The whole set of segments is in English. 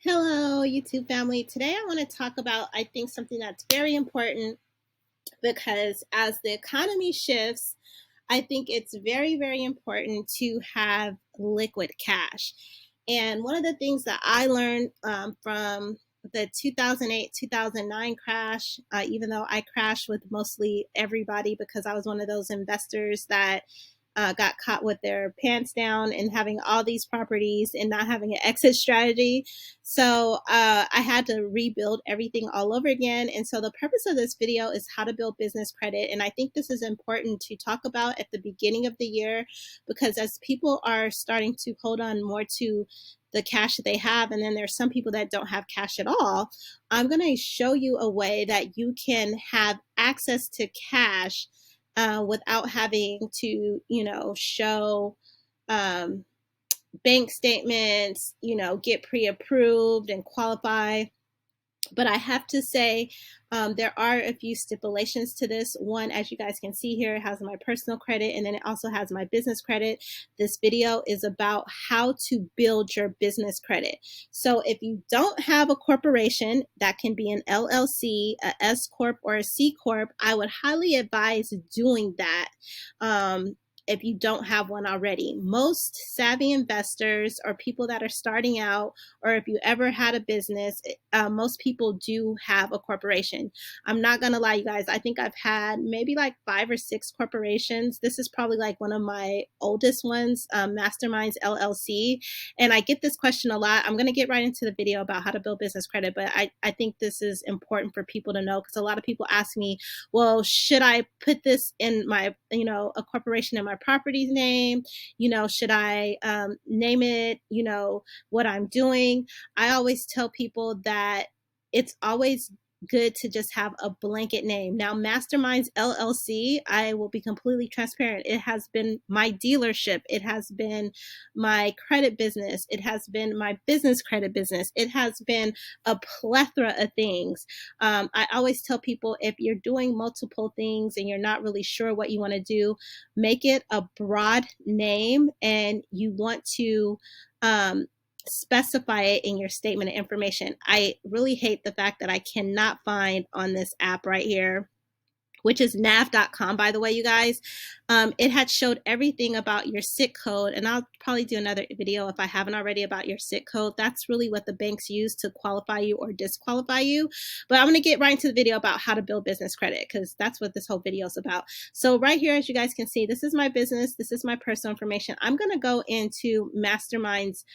Hello, YouTube family. Today I want to talk about, I think, something that's very important because as the economy shifts, I think it's very, very important to have liquid cash. And one of the things that I learned from the 2008 2009 crash, even though I crashed with mostly everybody because I was one of those investors that got caught with their pants down and having all these properties and not having an exit strategy. So I had to rebuild everything all over again. And so the purpose of this video is how to build business credit. And I think this is important to talk about at the beginning of the year, because as people are starting to hold on more to the cash that they have, and then there's some people that don't have cash at all, I'm going to show you a way that you can have access to cash without having to, show um, bank statements, get pre-approved and qualify. But I have to say, there are a few stipulations to this. One, as you guys can see here, it has my personal credit, and then it also has my business credit. This video is about how to build your business credit. So if you don't have a corporation, that can be an LLC, a S Corp, or a C Corp, I would highly advise doing that. If you don't have one already. Most savvy investors or people that are starting out, or if you ever had a business, most people do have a corporation. I'm not gonna lie, you guys, I think I've had maybe like 5 or 6 corporations. This is probably like one of my oldest ones, Masterminds LLC. And I get this question a lot. I'm gonna get right into the video about how to build business credit, but I think this is important for people to know, because a lot of people ask me, well, should I put this in my, a corporation in my property's name? Should I name it, what I'm doing? I always tell people that it's always good to just have a blanket name. Now, Masterminds LLC, I will be completely transparent. It has been my dealership. It has been my credit business. It has been my business credit business. It has been a plethora of things. I always tell people, if you're doing multiple things and you're not really sure what you want to do, make it a broad name, and you want to specify it in your statement of information. I really hate the fact that I cannot find on this app right here, which is nav.com, by the way, you guys. It had showed everything about your SIC code, and I'll probably do another video if I haven't already about your SIC code. That's really what the banks use to qualify you or disqualify you. But I'm going to get right into the video about how to build business credit, because that's what this whole video is about. So right here, as you guys can see, this is my business. This is my personal information. I'm going to go into Mastermind's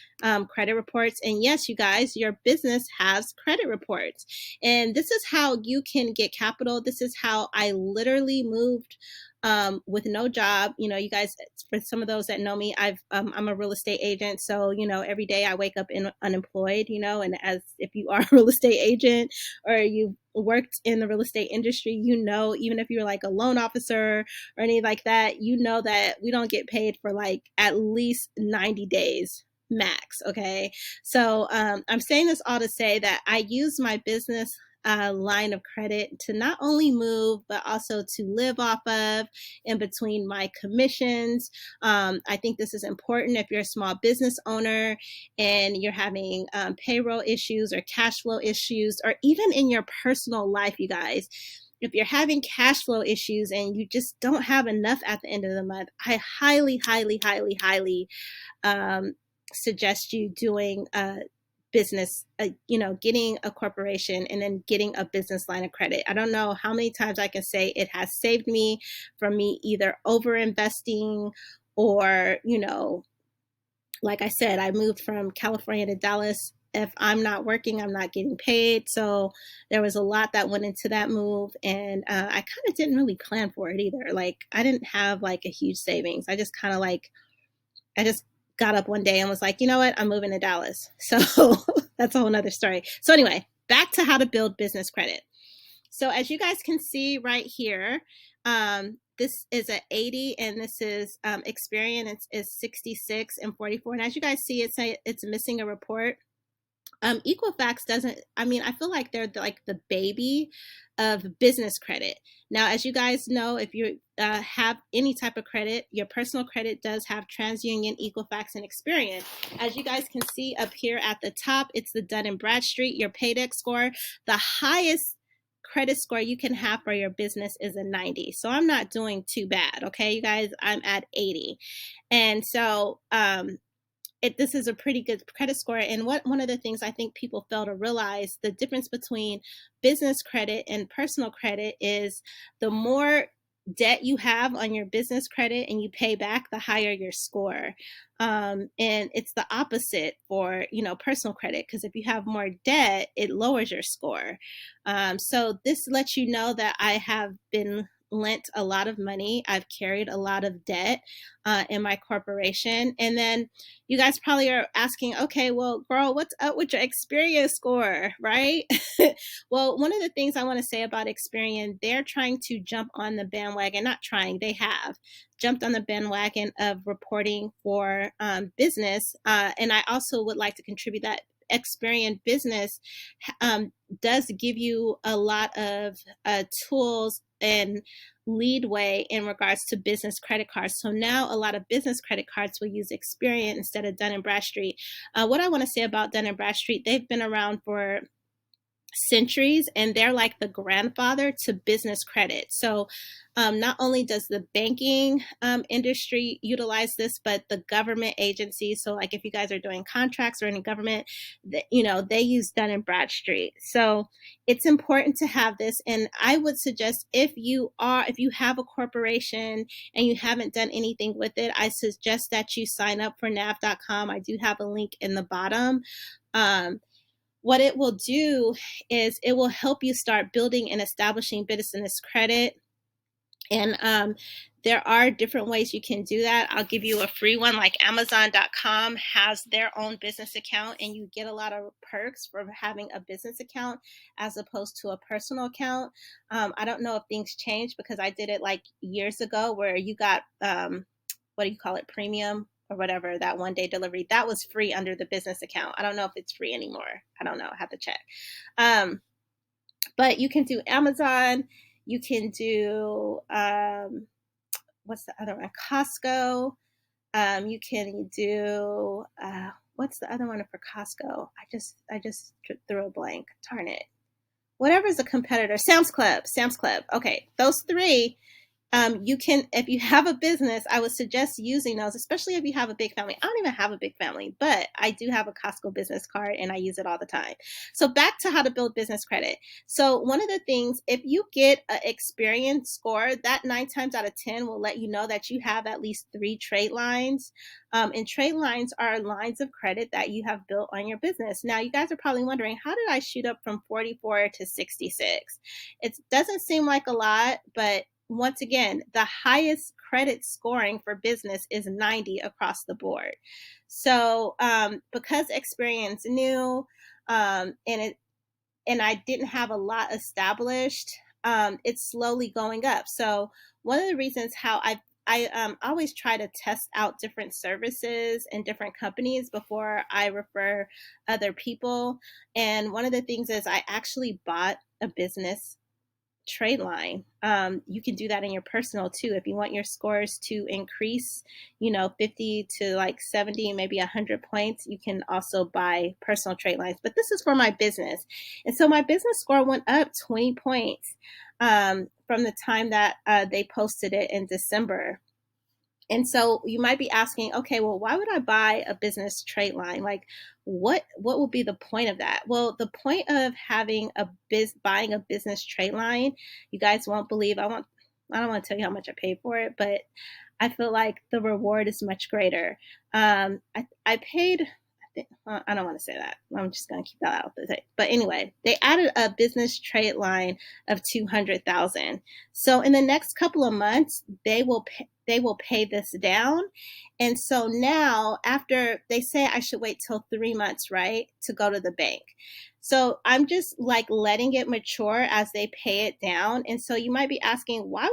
credit reports. And yes, you guys, your business has credit reports. And this is how you can get capital. This is how I literally moved with no job. You guys, for some of those that know me, I'm a real estate agent. So, every day I wake up unemployed, and as if you are a real estate agent or you worked in the real estate industry, even if you're like a loan officer or anything like that, that we don't get paid for like at least 90 days max. Okay. So I'm saying this all to say that I use my business line of credit to not only move, but also to live off of in between my commissions. I think this is important if you're a small business owner and you're having payroll issues or cash flow issues, or even in your personal life, you guys. If you're having cash flow issues and you just don't have enough at the end of the month, I highly, highly, highly, highly suggest you doing business, getting a corporation and then getting a business line of credit. I don't know how many times I can say it has saved me from me either over investing or, like I said, I moved from California to Dallas. If I'm not working, I'm not getting paid. So there was a lot that went into that move. And I kind of didn't really plan for it either. Like, I didn't have like a huge savings. I just kind of I just got up one day and was like, you know what, I'm moving to Dallas. So that's a whole nother story. So anyway, back to how to build business credit. So as you guys can see right here, this is an 80 and this is Experian. It's 66 and 44. And as you guys see, it's missing a report. Equifax doesn't, I mean, I feel like they're like the baby of business credit. Now, as you guys know, if you have any type of credit, your personal credit does have TransUnion, Equifax, and Experian. As you guys can see up here at the top, it's the Dun & Bradstreet, your paydex score. The highest credit score you can have for your business is a 90. So I'm not doing too bad, okay, you guys? I'm at 80. And so, this is a pretty good credit score. And one of the things I think people fail to realize, the difference between business credit and personal credit is the more debt you have on your business credit and you pay back, the higher your score. And it's the opposite for, personal credit, because if you have more debt, it lowers your score. So this lets you know that I have been lent a lot of money. I've carried a lot of debt in my corporation. And then you guys probably are asking, okay, well, girl, what's up with your Experian score, right? Well, one of the things I want to say about Experian, they're trying to jump on the bandwagon, not trying, they have jumped on the bandwagon of reporting for business. And I also would like to contribute that Experian Business does give you a lot of tools and leadway in regards to business credit cards. So now a lot of business credit cards will use Experian instead of Dun & Bradstreet. What I want to say about Dun & Bradstreet, they've been around for centuries, and they're like the grandfather to business credit. So not only does the banking industry utilize this, but the government agencies. So like if you guys are doing contracts or any government, they use Dun & Bradstreet. So it's important to have this. And I would suggest if you have a corporation and you haven't done anything with it, I suggest that you sign up for nav.com. I do have a link in the bottom. What it will do is it will help you start building and establishing business credit. And there are different ways you can do that. I'll give you a free one, like Amazon.com has their own business account, and you get a lot of perks from having a business account as opposed to a personal account. I don't know if things changed, because I did it like years ago where you got, what do you call it, premium or whatever, that 1-day delivery. That was free under the business account. I don't know if it's free anymore. I don't know. I have to check. But you can do Amazon. You can do, what's the other one? Costco. You can do, what's the other one for Costco? I just threw a blank. Darn it. Whatever's a competitor. Sam's Club. Okay. Those three. You can, if you have a business, I would suggest using those, especially if you have a big family. I don't even have a big family, but I do have a Costco business card and I use it all the time. So back to how to build business credit. So one of the things, if you get an Experian score, that 9 times out of 10 will let you know that you have at least 3 trade lines. And trade lines are lines of credit that you have built on your business. Now, you guys are probably wondering, how did I shoot up from 44 to 66? It doesn't seem like a lot, but once again, the highest credit scoring for business is 90 across the board. So because Experian's new, and I didn't have a lot established, it's slowly going up. So one of the reasons how I always try to test out different services and different companies before I refer other people. And one of the things is I actually bought a business trade line. You can do that in your personal too. If you want your scores to increase, 50 to like 70, maybe 100 points, you can also buy personal trade lines. But this is for my business. And so my business score went up 20 points from the time that they posted it in December. And so you might be asking, okay, well, why would I buy a business trade line? Like, what would be the point of that? Well, the point of having buying a business trade line, you guys won't believe. I don't want to tell you how much I paid for it, but I feel like the reward is much greater. I paid. I don't want to say that. I'm just going to keep that out there. But anyway, they added a business trade line of $200,000. So in the next couple of months, they will pay this down. And so now, after they say I should wait till 3 months, right, to go to the bank. So I'm just like letting it mature as they pay it down. And so you might be asking, why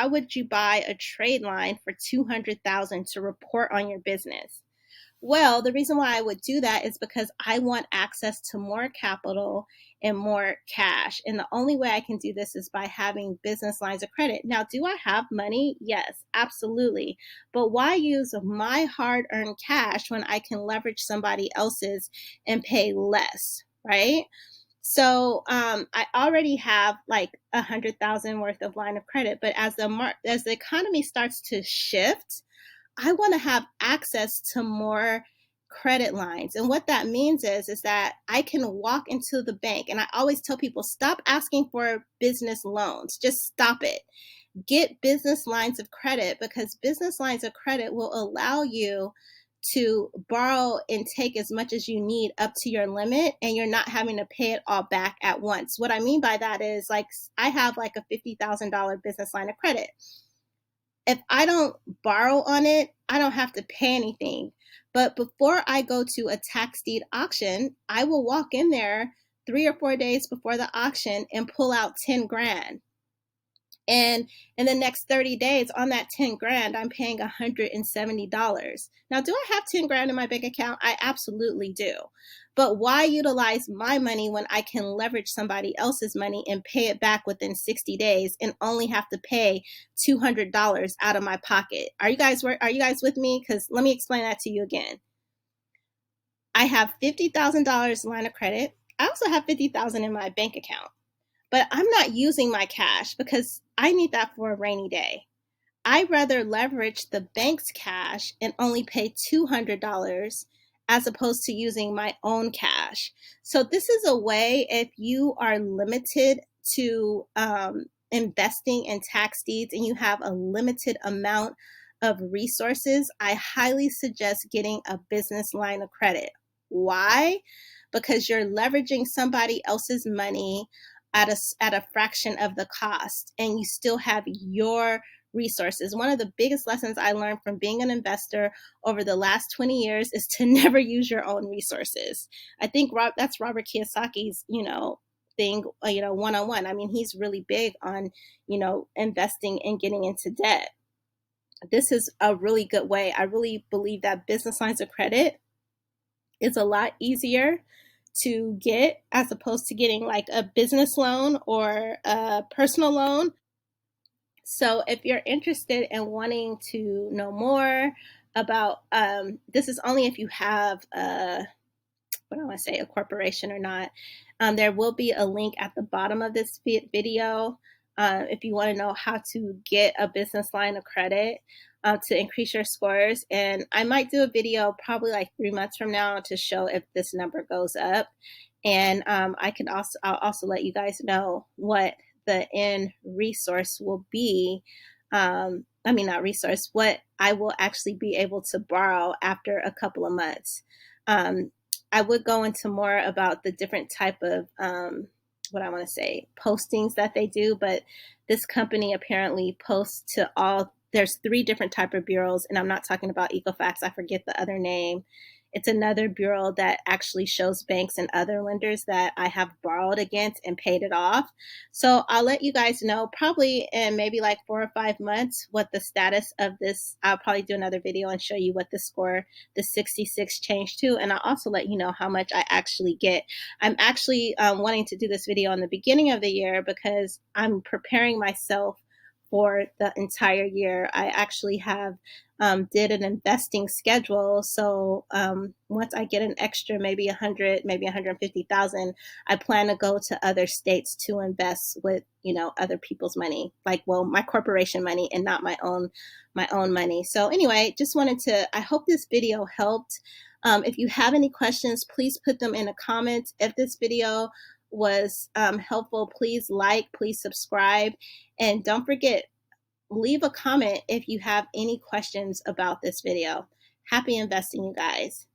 would you buy a trade line for $200,000 to report on your business? Well, the reason why I would do that is because I want access to more capital and more cash. And the only way I can do this is by having business lines of credit. Now, do I have money? Yes, absolutely. But why use my hard earned cash when I can leverage somebody else's and pay less, right? So I already have like 100,000 worth of line of credit, but as the economy starts to shift, I want to have access to more credit lines. And what that means is that I can walk into the bank, and I always tell people, stop asking for business loans. Just stop it. Get business lines of credit, because business lines of credit will allow you to borrow and take as much as you need up to your limit, and you're not having to pay it all back at once. What I mean by that is, like, I have like a $50,000 business line of credit. If I don't borrow on it, I don't have to pay anything. But before I go to a tax deed auction, I will walk in there 3 or 4 days before the auction and pull out 10 grand. And in the next 30 days on that 10 grand, I'm paying $170. Now, do I have 10 grand in my bank account? I absolutely do. But why utilize my money when I can leverage somebody else's money and pay it back within 60 days and only have to pay $200 out of my pocket? Are you guys with me? Because let me explain that to you again. I have $50,000 line of credit. I also have $50,000 in my bank account. But I'm not using my cash because I need that for a rainy day. I'd rather leverage the bank's cash and only pay $200 as opposed to using my own cash. So this is a way, if you are limited to investing in tax deeds and you have a limited amount of resources, I highly suggest getting a business line of credit. Why? Because you're leveraging somebody else's money at a fraction of the cost, and you still have your resources. One of the biggest lessons I learned from being an investor over the last 20 years is to never use your own resources. I think that's Robert Kiyosaki's, thing, one-on-one. I mean, he's really big on, investing and getting into debt. This is a really good way. I really believe that business lines of credit is a lot easier to get as opposed to getting like a business loan or a personal loan. So if you're interested in wanting to know more about this, is only if you have what I want to say, a corporation or not. There will be a link at the bottom of this video if you want to know how to get a business line of credit to increase your scores. And I might do a video probably like 3 months from now to show if this number goes up. And I'll also let you guys know what the end resource will be. Not resource, what I will actually be able to borrow after a couple of months. I would go into more about the different type of postings that they do, but this company apparently posts to all. There's 3 different type of bureaus, and I'm not talking about Equifax. I forget the other name. It's another bureau that actually shows banks and other lenders that I have borrowed against and paid it off. So I'll let you guys know probably in maybe like 4 or 5 months what the status of this. I'll probably do another video and show you what the score, the 66, changed to. And I'll also let you know how much I actually get. I'm actually wanting to do this video in the beginning of the year because I'm preparing myself for the entire year. I actually have did an investing schedule. So once I get an extra, maybe 100, maybe 150,000, I plan to go to other states to invest with, other people's money, my corporation money and not my own money. So anyway, I hope this video helped. If you have any questions, please put them in the comments. If this video was helpful, please please subscribe, and don't forget, leave a comment if you have any questions about this video. Happy investing, you guys.